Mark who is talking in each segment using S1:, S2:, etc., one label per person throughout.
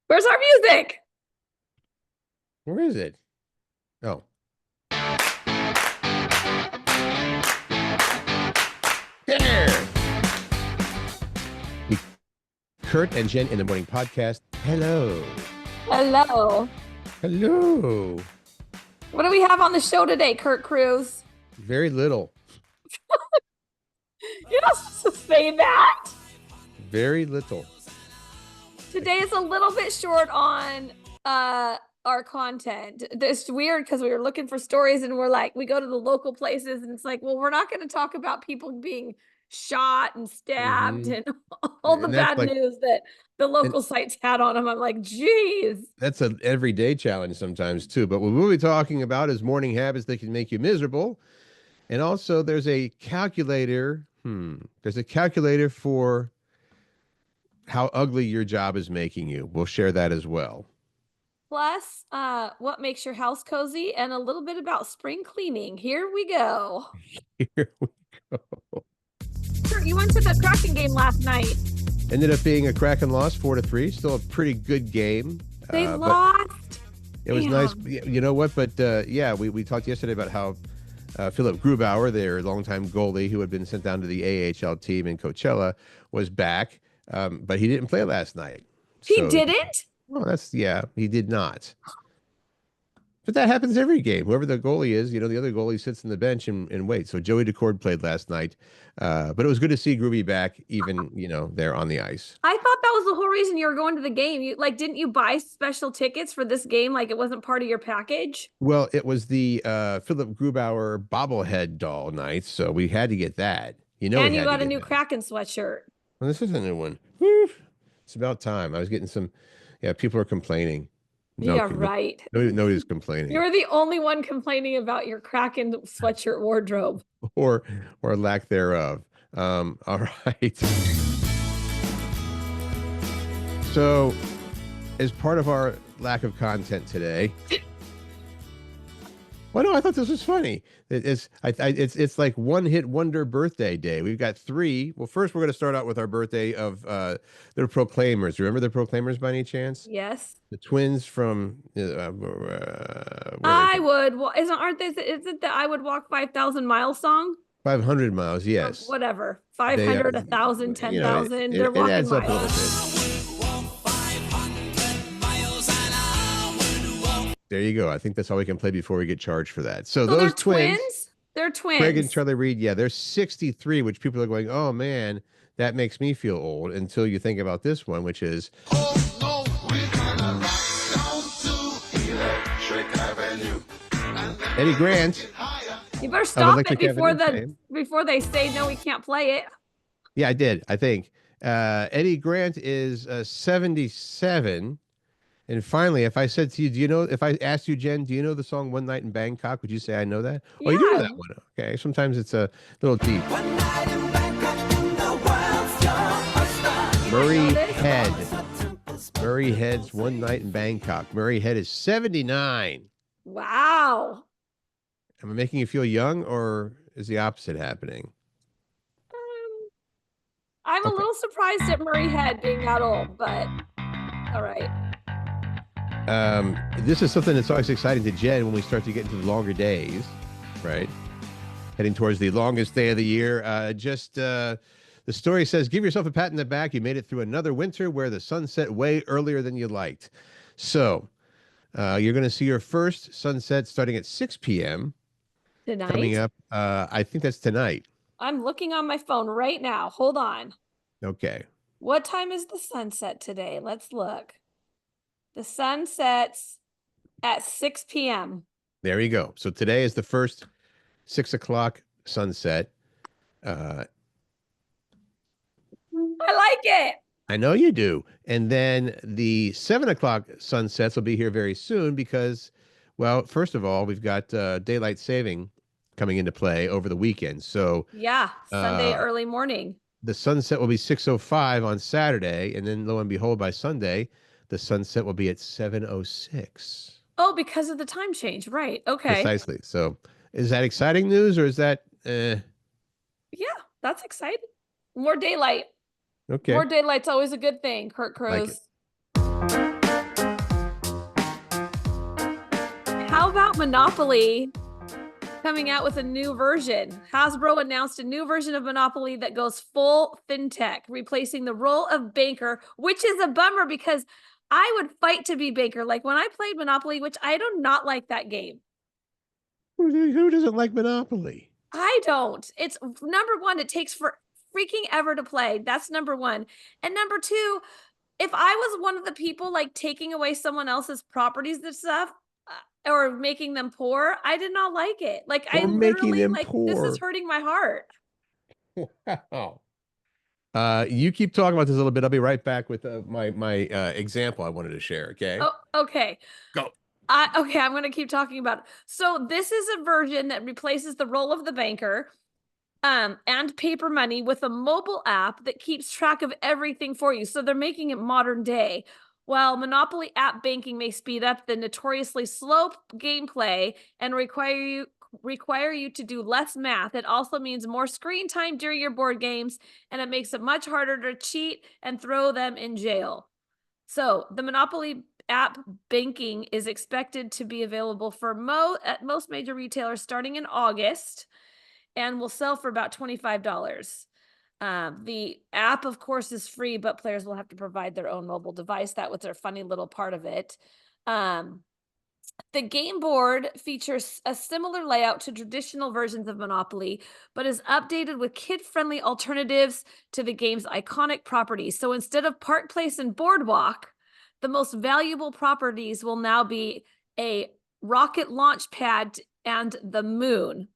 S1: Where's our music?
S2: Where is it? Oh. There. Curt and Jen in the Morning Podcast. Hello.
S1: Hello.
S2: Hello.
S1: What do we have on the show today, Curt Cruz?
S2: Very little.
S1: You're not supposed to say that.
S2: Very little.
S1: Today is a little bit short on our content. It's weird because we were looking for stories and we're like, we go to the local places and it's like, well, we're not going to talk about people being shot and stabbed and all the bad news that the local sites had on them. I'm like, geez. That's
S2: an everyday challenge sometimes too. But what we'll be talking about is morning habits that can make you miserable. And also there's a calculator. There's a calculator for how ugly your job is making you. We'll share that as well.
S1: Plus, what makes your house cozy and a little bit about spring cleaning. Here we go.
S2: Here we go.
S1: You went to the Kraken game last night.
S2: Ended up being a Kraken loss, 4-3. Still a pretty good game.
S1: They lost.
S2: It was nice. You know what? But yeah, we talked yesterday about how Philip Grubauer, their longtime goalie who had been sent down to the AHL team in Coachella, was back. But he didn't play last night.
S1: He didn't?
S2: Oh, he did not. But that happens every game. Whoever the goalie is, the other goalie sits in the bench and waits. So Joey Decord played last night. But it was good to see Groovy back, even, there on the ice.
S1: I thought that was the whole reason you were going to the game. Didn't you buy special tickets for this game? Like it wasn't part of your package?
S2: Well, it was the Philip Grubauer bobblehead doll night. So we had to get that.
S1: And you got a new Kraken sweatshirt.
S2: Well, this is a new one. Woo. It's about time. I was getting some, people are complaining.
S1: Right.
S2: Nobody's complaining.
S1: You're the only one complaining about your Kraken sweatshirt wardrobe.
S2: Or lack thereof. All right. So, as part of our lack of content today, well, no, I thought this was funny. It's like one-hit wonder birthday day. We've got 3. Well, first we're going to start out with our birthday of the Proclaimers. Remember the Proclaimers by any chance?
S1: Yes.
S2: The twins from.
S1: I would. Aren't they? Isn't the I would walk 5,000 miles song?
S2: 500 miles. Yes.
S1: Or whatever. 500, 1,000, 10,000. They're walking
S2: adds up
S1: miles.
S2: a little bit. There you go. I think that's all we can play before we get charged for that. So those twins?
S1: They're twins.
S2: Craig and Charlie Reed, they're 63, which people are going, oh, man, that makes me feel old, until you think about this one, which is... Oh, no, we're gonna rock down to Electric Avenue. Eddie Grant.
S1: You better stop it before they say, no, we can't play it.
S2: Yeah, I did, I think. Eddie Grant is 77. And finally, if I said to you, if I asked you, Jen, do you know the song One Night in Bangkok? Would you say I know that?
S1: Yeah.
S2: Oh, you do know that one. Okay. Sometimes it's a little deep.
S3: One night in Bangkok and the world's your
S2: Murray Head. Murray Head's One Night in Bangkok. Murray Head is 79.
S1: Wow.
S2: Am I making you feel young, or is the opposite happening?
S1: I'm a little surprised at Murray Head being that old, but all right.
S2: This is something that's always exciting to Jen when we start to get into the longer days, right? Heading towards the longest day of the year. The story says, give yourself a pat in the back. You made it through another winter where the sun set way earlier than you liked. So you're going to see your first sunset starting at 6 p.m.
S1: Tonight?
S2: Coming up. I think that's tonight.
S1: I'm looking on my phone right now. Hold on.
S2: Okay.
S1: What time is the sunset today? Let's look. The sun sets at 6 p.m.
S2: There you go. So today is the first 6 o'clock sunset.
S1: I like it.
S2: I know you do. And then the 7 o'clock sunsets will be here very soon because, well, first of all, we've got daylight saving coming into play over the weekend. So
S1: yeah, Sunday early morning.
S2: The sunset will be 6:05 on Saturday, and then lo and behold, by Sunday, the sunset will be at 7:06.
S1: Oh, because of the time change. Right. Okay.
S2: Precisely. So is that exciting news, or is that...
S1: Yeah, that's exciting. More daylight.
S2: Okay.
S1: More daylight's always a good thing, Kurt
S2: Like it.
S1: Cruz. How about Monopoly coming out with a new version? Hasbro announced a new version of Monopoly that goes full fintech, replacing the role of banker, which is a bummer because I would fight to be banker. Like when I played Monopoly, which I do not like that game.
S2: Who doesn't like Monopoly?
S1: I don't. It's number one, it takes for freaking ever to play. That's number one. And number two, if I was one of the people like taking away someone else's properties and stuff, or making them poor, I did not like it. Like I
S2: Or making
S1: literally
S2: them
S1: like this is
S2: poor.
S1: hurting my heart.
S2: Wow. You keep talking about this a little bit. I'll be right back with my example I wanted to share. Okay.
S1: Oh, okay.
S2: Go.
S1: Okay, I'm gonna keep talking about it. So this is a version that replaces the role of the banker and paper money with a mobile app that keeps track of everything for you. So they're making it modern day. While Monopoly app banking may speed up the notoriously slow gameplay and require you to do less math, it also means more screen time during your board games, and it makes it much harder to cheat and throw them in jail. So the Monopoly app banking is expected to be available for at most major retailers starting in August and will sell for about $25. The app, of course, is free, but players will have to provide their own mobile device. That was their funny little part of it. The game board features a similar layout to traditional versions of Monopoly, but is updated with kid-friendly alternatives to the game's iconic properties. So instead of Park Place and Boardwalk, the most valuable properties will now be a rocket launch pad and the moon.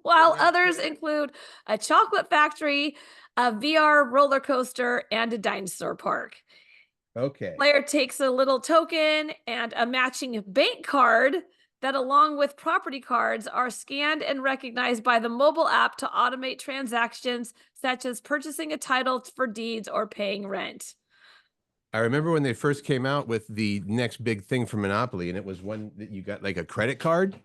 S1: While others include a chocolate factory, a VR roller coaster, and a dinosaur park.
S2: Okay.
S1: Player takes a little token and a matching bank card that, along with property cards, are scanned and recognized by the mobile app to automate transactions such as purchasing a title for deeds or paying rent.
S2: I remember when they first came out with the next big thing for Monopoly, and it was one that you got like a credit card.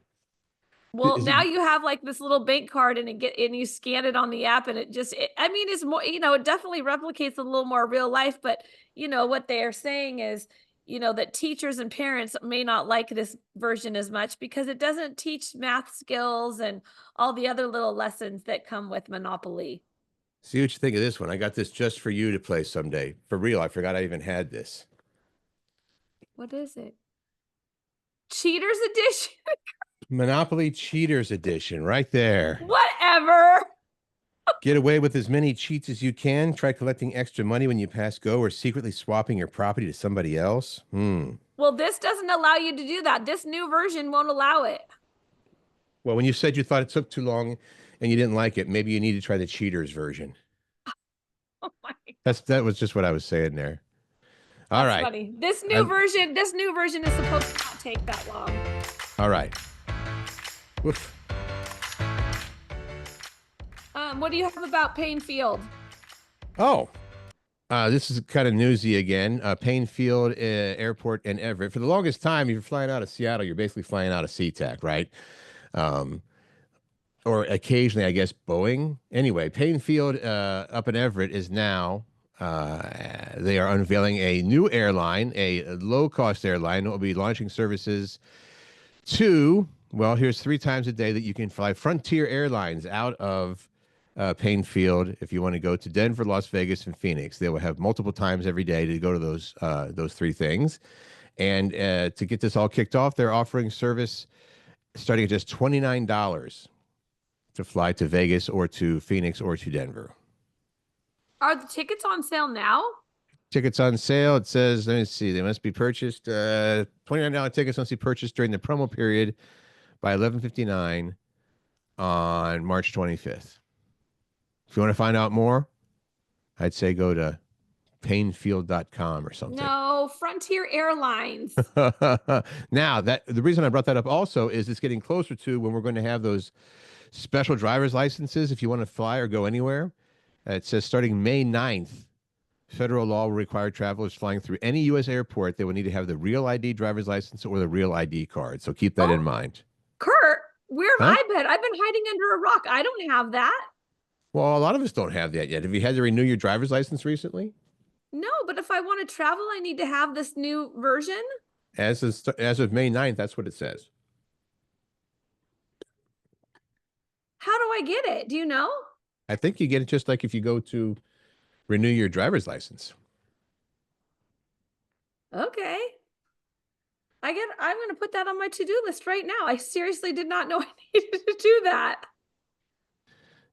S1: Well,
S2: Is
S1: now
S2: it,
S1: you have like this little bank card and you scan it on the app and I mean, it's more, it definitely replicates a little more real life, but what they are saying is, that teachers and parents may not like this version as much because it doesn't teach math skills and all the other little lessons that come with Monopoly.
S2: see what you think of this one. I got this just for you to play someday. For real, I forgot I even had this.
S1: What is it? Cheaters edition?
S2: Monopoly Cheaters Edition, right there.
S1: Whatever.
S2: Get away with as many cheats as you can. Try collecting extra money when you pass go or secretly swapping your property to somebody else.
S1: Well, this doesn't allow you to do that. This new version won't allow it.
S2: Well, when you said you thought it took too long and you didn't like it, maybe you need to try the cheaters version.
S1: Oh my,
S2: That was just what I was saying there. All
S1: that's
S2: right.
S1: funny. This new version is supposed to not take that long.
S2: All right. Woof.
S1: What do you have about Paine Field?
S2: Oh, this is kind of newsy again. Paine Field Airport in Everett. For the longest time, if you're flying out of Seattle, you're basically flying out of SeaTac, right? Or occasionally, I guess, Boeing. Anyway, Paine Field up in Everett is now, they are unveiling a new airline, a low-cost airline that will be launching services to, well, here's 3 times a day that you can fly Frontier Airlines out of Paine Field if you want to go to Denver, Las Vegas, and Phoenix. They will have multiple times every day to go to those 3 things. And to get this all kicked off, they're offering service starting at just $29 to fly to Vegas or to Phoenix or to Denver.
S1: Are the tickets on sale now?
S2: Tickets on sale. It says, let me see, they must be purchased. $29 tickets must be purchased during the promo period by 11:59 on March 25th. If you want to find out more, I'd say go to painefield.com or something.
S1: No, Frontier Airlines.
S2: Now, the reason I brought that up also is it's getting closer to when we're going to have those special driver's licenses if you want to fly or go anywhere. It says starting May 9th, federal law will require travelers flying through any U.S. airport. They will need to have the Real ID driver's license or the Real ID card. So keep that in mind.
S1: Kurt, where have
S2: Huh?
S1: I been? I've been hiding under a rock. I don't have that.
S2: Well, a lot of us don't have that yet. Have you had to renew your driver's license recently?
S1: No, but if I want to travel, I need to have this new version.
S2: As of May 9th, that's what it says.
S1: How do I get it? Do you know?
S2: I think you get it just like if you go to renew your driver's license.
S1: Okay. I'm going to put that on my to-do list right now. I seriously did not know I needed to do that.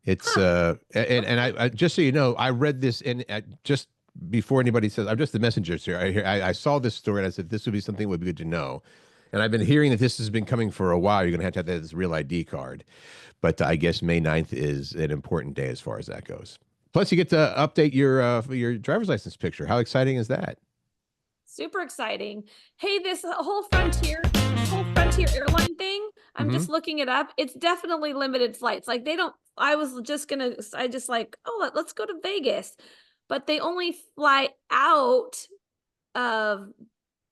S2: It's
S1: Huh.
S2: and I just so you know, I read this in just before anybody says I'm just the messenger here. I saw this story and I said this would be something that would be good to know. And I've been hearing that this has been coming for a while. You're going to have this real ID card. But I guess May 9th is an important day as far as that goes. Plus, you get to update your driver's license picture. How exciting is that?
S1: Super exciting. Hey, this whole Frontier airline thing, I'm
S2: Hmm.
S1: just looking it up. It's definitely limited flights. Like they don't, I just like, oh, let's go to Vegas. But they only fly out of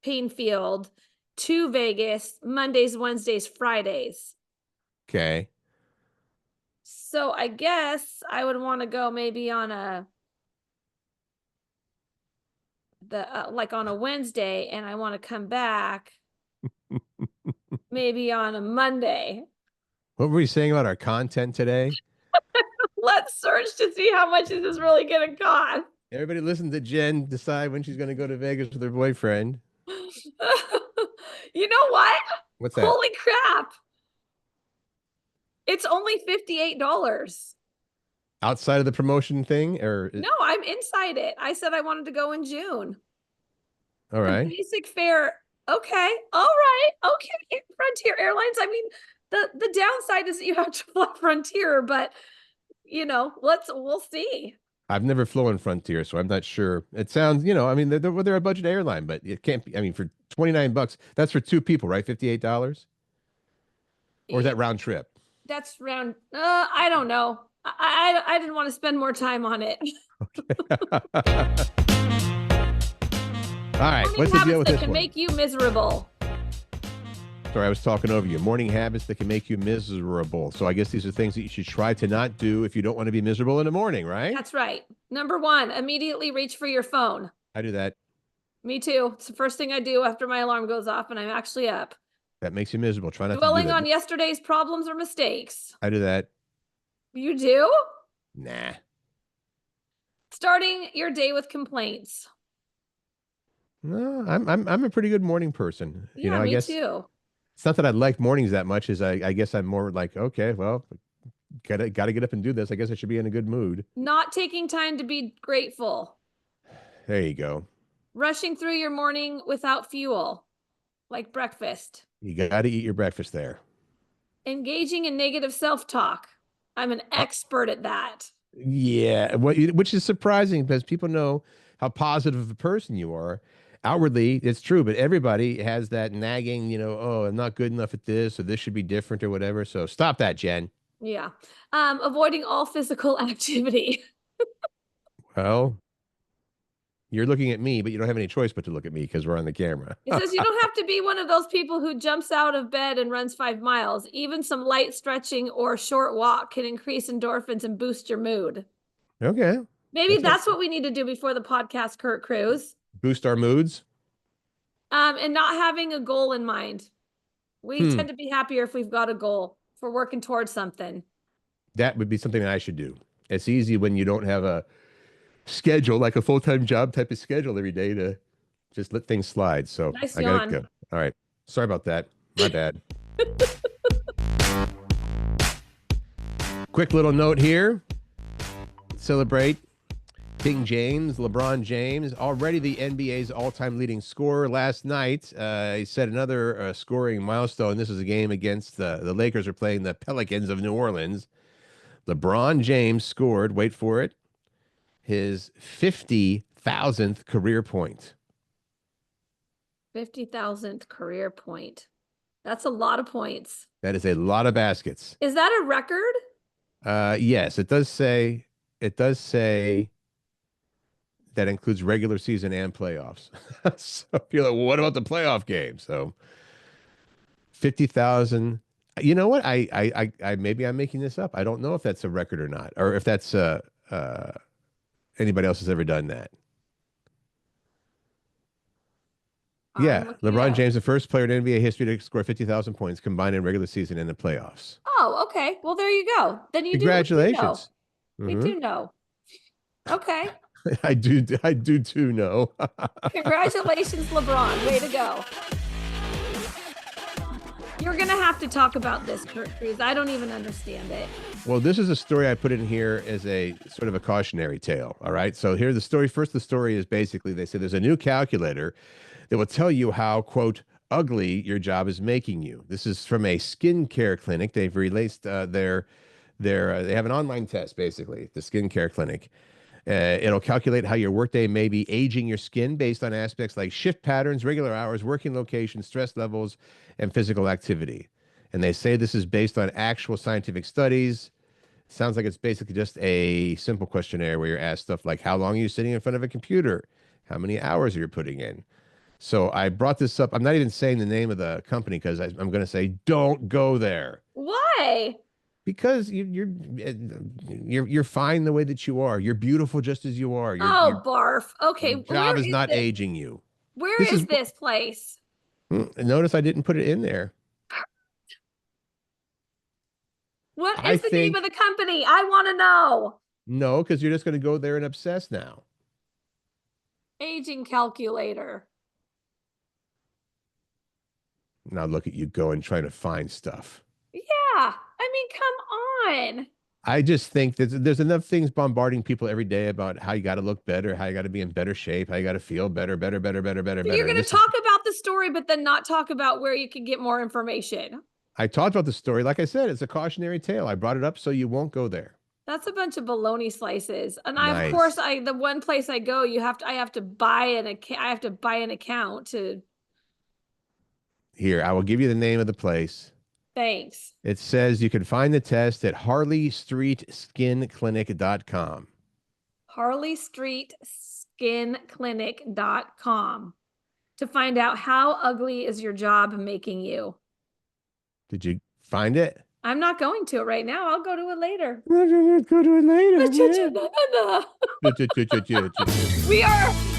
S1: Paine Field to Vegas Mondays, Wednesdays, Fridays.
S2: Okay.
S1: So I guess I would want to go maybe on on a Wednesday, and I want to come back maybe on a Monday.
S2: What were you saying about our content today?
S1: Let's search to see how much is this really gonna cost.
S2: Everybody listen to Jen decide when she's going to go to Vegas with her boyfriend.
S1: You know what?
S2: What's that?
S1: Holy crap. It's only $58.
S2: Outside of the promotion thing, or
S1: No, I'm inside it. I said I wanted to go in June.
S2: all
S1: The
S2: right?
S1: basic fare. Okay. All right. Okay. Frontier Airlines. I mean, the downside is that you have to fly Frontier, but we'll see.
S2: I've never flown Frontier, so I'm not sure. It sounds, I mean, they're a budget airline, but it can't be. I mean, for $29, that's for two people, right? $58, or is that round trip?
S1: That's round. I don't know. I didn't want to spend more time on it.
S2: All right,
S1: Morning
S2: what's the deal
S1: habits
S2: with
S1: that
S2: this
S1: can
S2: one?
S1: make you miserable.
S2: Sorry, I was talking over you. Morning habits that can make you miserable. So I guess these are things that you should try to not do if you don't want to be miserable in the morning, right?
S1: That's right. Number one, immediately reach for your phone.
S2: I do that.
S1: Me too. It's the first thing I do after my alarm goes off and I'm actually up.
S2: That makes you miserable. Try not to do
S1: Dwelling
S2: that.
S1: on yesterday's problems or mistakes.
S2: I do that.
S1: You do?
S2: Nah.
S1: Starting your day with complaints.
S2: No, I'm a pretty good morning person.
S1: Yeah,
S2: I
S1: me
S2: guess
S1: too.
S2: it's not that I like mornings that much, as I guess I'm more like, okay, well, gotta get up and do this. I guess I should be in a good mood.
S1: Not taking time to be grateful.
S2: There you go.
S1: Rushing through your morning without fuel, like breakfast.
S2: You gotta eat your breakfast there.
S1: Engaging in negative self-talk. I'm an
S2: Uh,
S1: expert at that.
S2: yeah, which is surprising because people know how positive of a person you are. Outwardly, it's true, but everybody has that nagging, oh, I'm not good enough at this, or this should be different, or whatever. So stop that, Jen.
S1: Yeah. Avoiding all physical activity.
S2: Well, you're looking at me, but you don't have any choice but to look at me because we're on the camera.
S1: It says you don't have to be one of those people who jumps out of bed and runs 5 miles. Even some light stretching or short walk can increase endorphins and boost your mood.
S2: Okay.
S1: Maybe that's what we need to do before the podcast, Curt Cruz.
S2: Boost our moods.
S1: And not having a goal in mind. We tend to be happier if we've got a goal, if we're working towards something.
S2: That would be something that I should do. It's easy when you don't have a schedule, like a full-time job type of schedule every day, to just let things slide. So
S1: Nice
S2: I gotta
S1: yawn.
S2: go. All right. Sorry about that. My bad. Quick little note here. Celebrate King James, LeBron James, already the NBA's all-time leading scorer last night. He set another scoring milestone. This is a game against the Lakers are playing the Pelicans of New Orleans. LeBron James scored, wait for it, his 50,000th career point.
S1: 50,000th career point. That's a lot of points.
S2: That is a lot of baskets.
S1: Is that a record?
S2: Yes, it does say that includes regular season and playoffs. So if you're like, well, what about the playoff game? So 50,000 You know what? I maybe I'm making this up. I don't know if that's a record or not, or if that's uh anybody else has ever done that.
S1: I'm
S2: Yeah,
S1: looking it
S2: LeBron
S1: up.
S2: James, the first player in NBA history to score 50,000 points combined in regular season and the playoffs.
S1: Oh, okay. Well, there you go. Then you know.
S2: Congratulations.
S1: We
S2: Hmm.
S1: do know. Okay.
S2: I do too know.
S1: Congratulations, LeBron. Way to go. You're gonna have to talk about this, Kurt Cruz. I don't even understand it.
S2: Well, this is a story I put in here as a sort of a cautionary tale. All right. So here the story. First, the story is basically they say there's a new calculator that will tell you how, quote, ugly your job is making you. This is from a skincare clinic. They've released they have an online test, basically, the skincare clinic. It'll calculate how your workday may be aging your skin based on aspects like shift patterns, regular hours, working location, stress levels, and physical activity. And they say this is based on actual scientific studies. Sounds like it's basically just a simple questionnaire where you're asked stuff like how long are you sitting in front of a computer? How many hours are you putting in? So I brought this up. I'm not even saying the name of the company because I'm going to say don't go there
S1: Why?
S2: because you're fine the way that you are. You're beautiful just as you are.
S1: Oh, barf.
S2: Your
S1: Okay,
S2: job
S1: where
S2: is
S1: is
S2: not
S1: this?
S2: aging you.
S1: Where
S2: This is
S1: is this place?
S2: notice I didn't put it in there.
S1: What
S2: I
S1: is the name
S2: think
S1: of the company? I want to know.
S2: no, because you're just going to go there and obsess now.
S1: Aging calculator.
S2: Now look at you going trying to find stuff.
S1: Yeah. I mean, come on.
S2: I just think that there's enough things bombarding people every day about how you got to look better, how you got to be in better shape, how you got to feel better, better, better, better, better,
S1: So you're
S2: better. And
S1: going to
S2: this is,
S1: talk about the story, but then not talk about where you can get more information.
S2: I talked about the story. Like I said, it's a cautionary tale. I brought it up so you won't go there.
S1: That's a bunch of bologna slices. And I, of course,
S2: Nice.
S1: the one place I go, I have to buy an account. I have to buy an account to,
S2: Here, I will give you the name of the place.
S1: thanks.
S2: It says you can find the test at harleystreetskinclinic.com.
S1: HarleyStreetSkinClinic.com to find out how ugly is your job making you.
S2: Did you find it?
S1: I'm not going to it right now. I'll go to it later.
S2: Go to it later.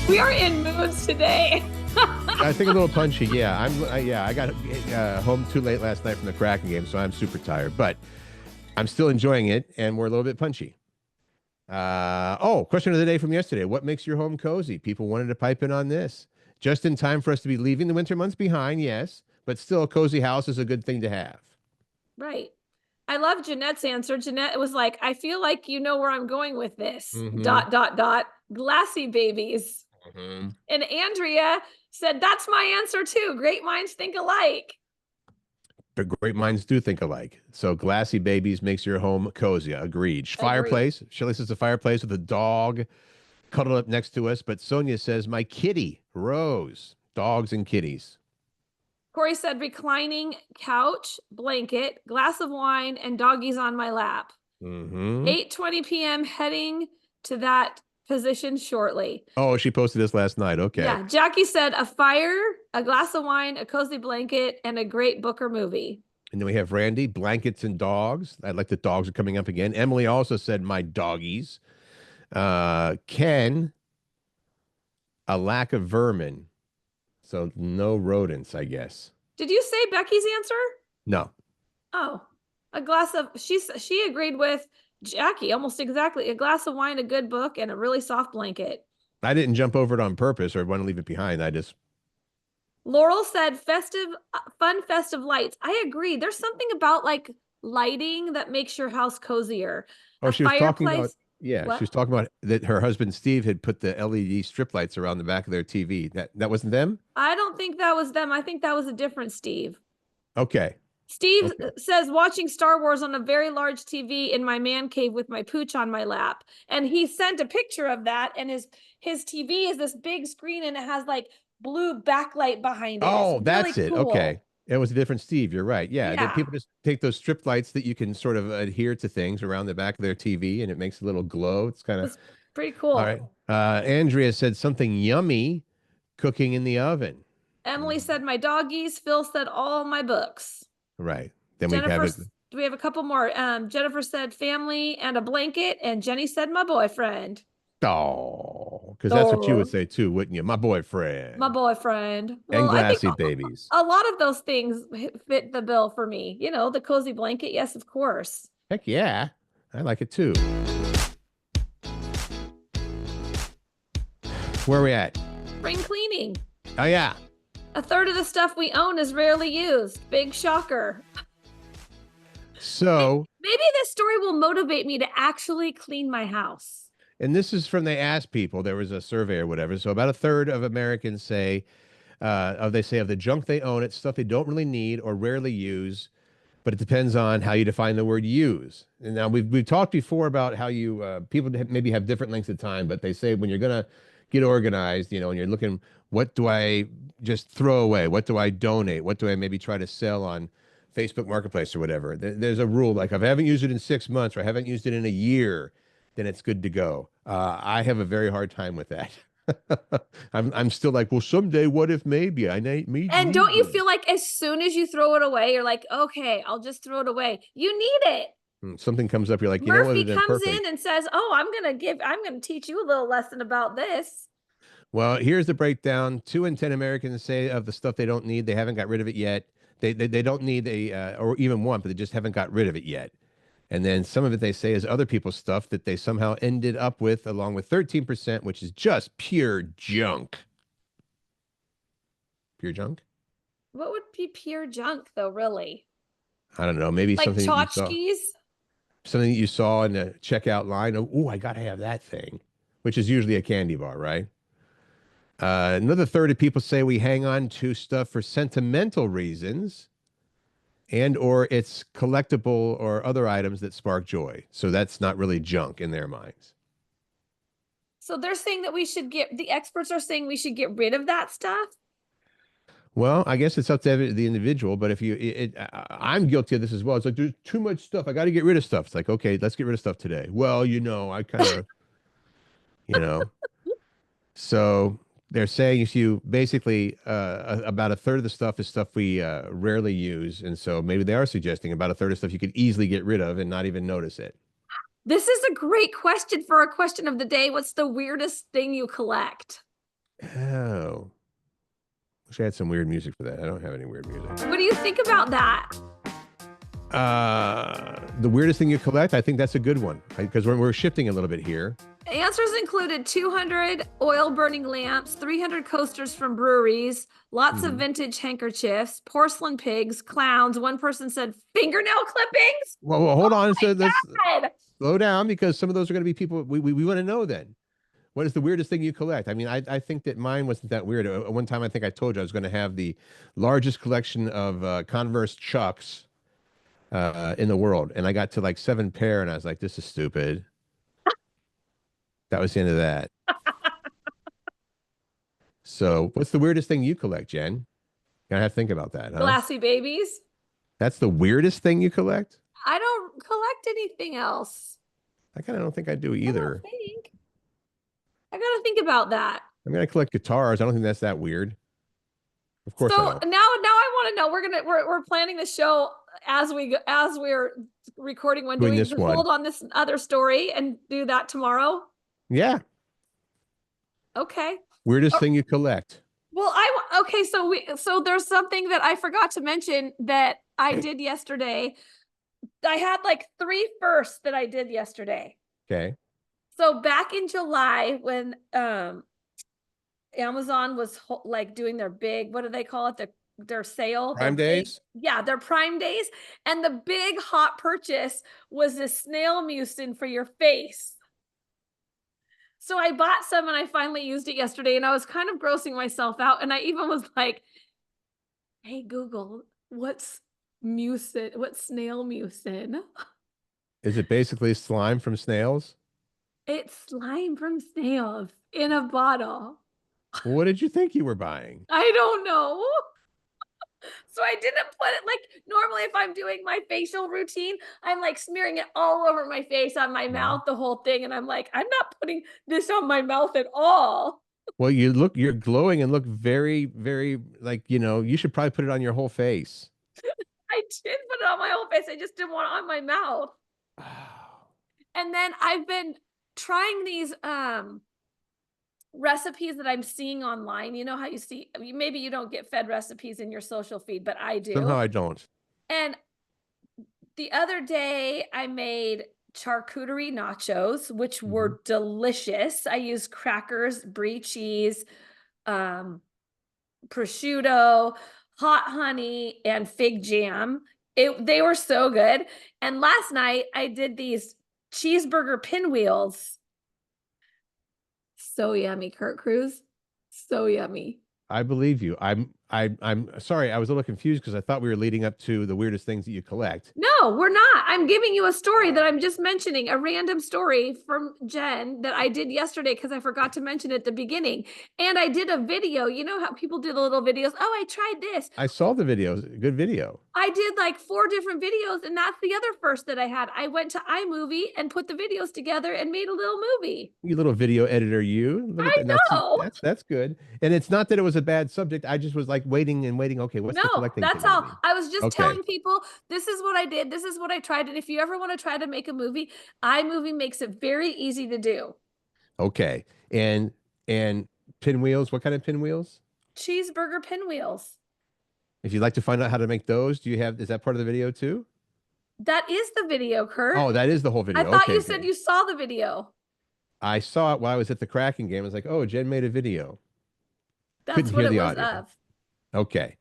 S1: We are in moods today.
S2: I think a little punchy. Yeah, I got home too late last night from the Kraken game, so I'm super tired. But I'm still enjoying it, and we're a little bit punchy. Question of the day from yesterday: what makes your home cozy? People wanted to pipe in on this. Just in time for us to be leaving the winter months behind, yes, but still, a cozy house is a good thing to have.
S1: Right. I love Jeanette's answer. Jeanette was like, I feel like you know where I'm going with this.
S2: Mhm.
S1: Glassy babies.
S2: Mhm.
S1: And Andrea said, that's my answer too. Great minds think alike.
S2: But great minds do think alike. So glassy babies makes your home cozy. Agreed. Fireplace. Shelley says a fireplace with a dog cuddled up next to us. But Sonia says my kitty, Rose. Dogs and kitties.
S1: Corey said, reclining couch, blanket, glass of wine, and doggies on my lap.
S2: Mm-hmm.
S1: 8:20 p.m. heading to that position shortly.
S2: Oh, she posted this last night. Okay.
S1: Yeah. Jackie said a fire, a glass of wine, a cozy blanket, and a great book or movie.
S2: And then we have Randy, blankets and dogs. I like the dogs are coming up again. Emily also said my doggies. Ken, a lack of vermin. So no rodents, I guess.
S1: Did you say Becky's answer?
S2: No.
S1: Oh, a glass of she agreed with Jackie almost exactly. A glass of wine, a good book, and a really soft blanket.
S2: I didn't jump over it on purpose or want to leave it behind. I just
S1: Laurel said fun festive lights. I agree. There's something about like lighting that makes your house cozier.
S2: Oh,
S1: A
S2: she was talking about
S1: fireplace.
S2: yeah,
S1: What?
S2: she was talking about that her husband Steve had put the LED strip lights around the back of their TV. That wasn't them?
S1: I don't think that was them. I think that was a different Steve.
S2: Okay.
S1: Steve
S2: Okay.
S1: says watching Star Wars on a very large TV in my man cave with my pooch on my lap. And he sent a picture of that. And his TV is this big screen and it has like blue backlight behind it.
S2: Oh,
S1: It's
S2: that's
S1: really
S2: it.
S1: cool.
S2: Okay. It was a different Steve. You're right. Yeah.
S1: Yeah.
S2: People just take those strip lights that you can sort of adhere to things around the back of their TV and it makes a little glow. It's kind of
S1: It's pretty cool.
S2: all right. Andrea said something yummy cooking in the oven.
S1: Emily said my doggies. Phil said all my books.
S2: Right. Then we have
S1: Jennifer,
S2: it.
S1: we have a couple more. Jennifer said family and a blanket, and Jenny said my boyfriend.
S2: Oh, because that's what you would
S1: Oh,
S2: say too, wouldn't you? My
S1: my
S2: boyfriend.
S1: boyfriend.
S2: And
S1: Well, I think
S2: glassy babies.
S1: a lot of those things fit the bill for me. You know, the cozy blanket. Yes, of course.
S2: Heck yeah. I like it too. Where are we at?
S1: Spring cleaning.
S2: Oh yeah.
S1: A third of the stuff we own is rarely used. Big shocker.
S2: So,
S1: Maybe this story will motivate me to actually clean my house.
S2: and this is from they asked people, there was a survey or whatever. So about a third of Americans say of the junk they own, it's stuff they don't really need or rarely use, but it depends on how you define the word use. And now we've talked before about how you people maybe have different lengths of time, but they say when you're gonna get organized, you know, and you're looking, what do I just throw away? What do I donate? What do I maybe try to sell on Facebook Marketplace or whatever? There's a rule like if I haven't used it in 6 months or I haven't used it in a year, then it's good to go. I have a very hard time with that. I'm still like, well, someday, what if maybe I need.
S1: And don't you feel like as soon as you throw it away, you're like, okay, I'll just throw it away. You need it.
S2: Something comes up, you're like, you know what?
S1: Murphy
S2: It's
S1: comes
S2: perfect.
S1: in and says, oh, I'm gonna teach you a little lesson about this.
S2: Well, here's the breakdown. 2 in 10 Americans say of the stuff they don't need, they haven't got rid of it yet. They don't need or even want, but they just haven't got rid of it yet. And then some of it they say is other people's stuff that they somehow ended up with, along with 13%, which is just pure junk. Pure junk?
S1: What would be pure junk though, really?
S2: I don't know. Maybe
S1: Like
S2: something that you saw.
S1: tchotchkes?
S2: Something that you saw in the checkout line. Oh, I got to have that thing, which is usually a candy bar, right? Another third of people say we hang on to stuff for sentimental reasons and or it's collectible or other items that spark joy. So that's not really junk in their minds.
S1: So they're saying that the experts are saying we should get rid of that stuff.
S2: Well, I guess it's up to the individual, but if I'm guilty of this as well. It's like, there's too much stuff. I got to get rid of stuff. It's like, okay, let's get rid of stuff today. Well, I kind of, you know, so they're saying if you basically about a third of the stuff is stuff we rarely use. And so maybe they are suggesting about a third of stuff you could easily get rid of and not even notice it.
S1: This is a great question for a question of the day. What's the weirdest thing you collect?
S2: Oh, wish I had some weird music for that. I don't have any weird music.
S1: What do you think about that?
S2: The weirdest thing you collect, I think that's a good one because we're shifting a little bit here.
S1: Answers included 200 oil burning lamps, 300 coasters from breweries, lots of vintage handkerchiefs, porcelain pigs, clowns. One person said fingernail clippings.
S2: Well, hold on. So let's
S1: God.
S2: slow down because some of those are going to be people we want to know then. What is the weirdest thing you collect? I mean, I think that mine wasn't that weird. One time I think I told you I was going to have the largest collection of Converse Chucks in the world. And I got to like 7 pair and I was like, this is stupid. That was the end of that. So what's the weirdest thing you collect, Jen? Gotta have to think about that, huh?
S1: Glassy babies.
S2: That's the weirdest thing you collect?
S1: I don't collect anything else.
S2: I kind of don't think I do
S1: I
S2: either.
S1: don't think. I gotta think about that.
S2: I mean, I collect guitars. I don't think that's that weird. Of course I
S1: So
S2: don't.
S1: now I want to know. We're planning the show as we're recording one. Do
S2: Doing
S1: we
S2: this one.
S1: hold on this other story and do that tomorrow?
S2: Yeah.
S1: Okay.
S2: Weirdest
S1: Oh.
S2: thing you collect.
S1: Well, okay. So there's something that I forgot to mention that I did yesterday. I had like 3 firsts that I did yesterday.
S2: Okay.
S1: So back in July when Amazon was like doing their big, what do they call it? Their sale.
S2: Prime
S1: their
S2: days?
S1: Their Prime days. And the big hot purchase was this snail mucin for your face. So I bought some and I finally used it yesterday and I was kind of grossing myself out. And I even was like, hey, Google, what's mucin? What's snail mucin?
S2: Is it basically slime from snails?
S1: It's slime from snails in a bottle.
S2: Well, what did you think you were buying?
S1: I don't know. So I didn't put it like normally if I'm doing my facial routine, I'm like smearing it all over my face, on my mouth, the whole thing. And I'm like, I'm not putting this on my mouth at all.
S2: Well, you're glowing and look very, very like, you should probably put it on your whole face.
S1: I did put it on my face. I just didn't want it on my mouth. And then I've been trying these recipes that I'm seeing online. You know how you see, maybe you don't get fed recipes in your social feed, but I do.
S2: Somehow I don't.
S1: And the other day I made charcuterie nachos, which were delicious. I used crackers, brie cheese, prosciutto, hot honey, and fig jam. They were so good. And last night I did these cheeseburger pinwheels. So yummy, Curt Cruz. So yummy.
S2: I believe you. I'm sorry. I was a little confused because I thought we were leading up to the weirdest things that you collect.
S1: No, we're not. I'm giving you a story that I'm just mentioning, a random story from Jen that I did yesterday because I forgot to mention at the beginning. And I did a video. You know how people do the little videos? Oh, I tried this.
S2: I saw the videos. Good video.
S1: I did like 4 different videos, and that's the other first that I had. I went to iMovie and put the videos together and made a little movie.
S2: You little video editor, you. Look at
S1: I
S2: that.
S1: know.
S2: That's good. And it's not that it was a bad subject. I just was like waiting and waiting. Okay, what's the
S1: No,
S2: collecting
S1: that's
S2: thing gonna
S1: all.
S2: be?
S1: I was just
S2: Okay.
S1: telling people, this is what I did. This is what I tried. And if you ever want to try to make a movie, iMovie makes it very easy to do.
S2: Okay. And pinwheels, what kind of pinwheels?
S1: Cheeseburger pinwheels.
S2: If you'd like to find out how to make those, is that part of the video too?
S1: That is the video, Curt.
S2: Oh, that is the whole video.
S1: I thought
S2: Okay,
S1: you said
S2: good.
S1: you saw the video.
S2: I saw it while I was at the Kraken game. I was like, oh, Jen made a video.
S1: That's
S2: Couldn't
S1: what
S2: hear
S1: it
S2: the
S1: was
S2: audio.
S1: of.
S2: Okay.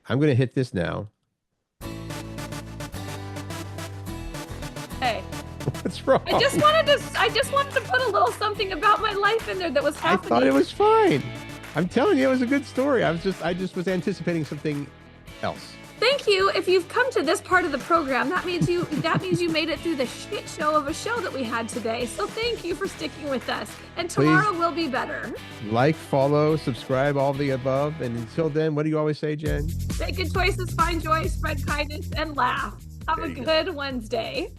S2: I'm going to hit this now.
S1: Hey,
S2: What's wrong?
S1: I just wanted to put a little something about my life in there that was
S2: I
S1: happening.
S2: thought it was fine. I'm telling you, it was a good story. I just was anticipating something else.
S1: Thank you. If you've come to this part of the program, that means you made it through the shit show of a show that we had today. So thank you for sticking with us. And tomorrow will be better.
S2: Like, follow, subscribe, all the above. And until then, what do you always say, Jen?
S1: Make good choices, find joy, spread kindness, and laugh. Have
S2: There
S1: a
S2: you go.
S1: good Wednesday.